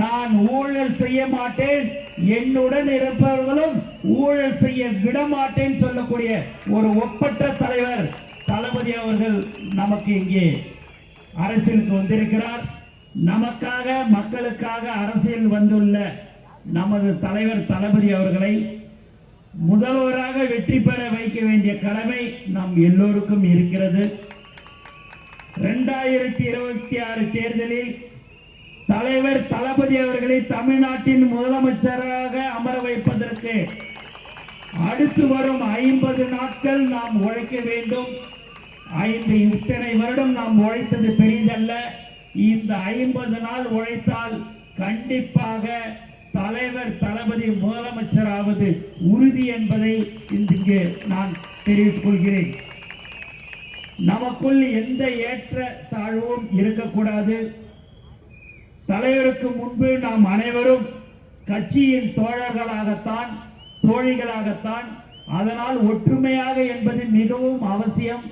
நான் ஊழல் செய்ய மாட்டேன், என்னுடன் இருப்பவர்களும் ஊழல் செய்ய விட மாட்டேன் சொல்லக்கூடிய ஒரு ஒப்பற்ற தலைவர் தளபதி அவர்கள் நமக்கு இங்கே அரசியலுக்கு வந்திருக்கிறார். நமக்காக மக்களுக்காக அரசியல் வந்துள்ள நமது தலைவர் தளபதி அவர்களை முதல்வராக வெற்றி பெற வைக்க வேண்டிய கடமை நம் எல்லோருக்கும் இருக்கிறது. 2026 தேர்தலில் தலைவர் தளபதி அவர்களை தமிழ்நாட்டின் முதலமைச்சராக அமர வைப்பதற்கு அடுத்து வரும் 50 நாட்கள் நாம் உழைக்க வேண்டும். இத்தனை வருடம் நாம் உழைத்தது பெரிதல்ல. இந்த 50 நாள் உழைத்தால் கண்டிப்பாக தலைவர் தளபதி முதலமைச்சராவது உறுதி என்பதை இங்கு நான் தெரிவித்துக் கொள்கிறேன். நமக்குள் எந்த ஏற்ற தாழ்வும் இருக்கக்கூடாது. தலைவருக்கு முன்பு நாம் அனைவரும் கட்சியின் தோழர்களாகத்தான், தோழிகளாகத்தான். அதனால் ஒற்றுமையாக என்பது மிகவும் அவசியம்.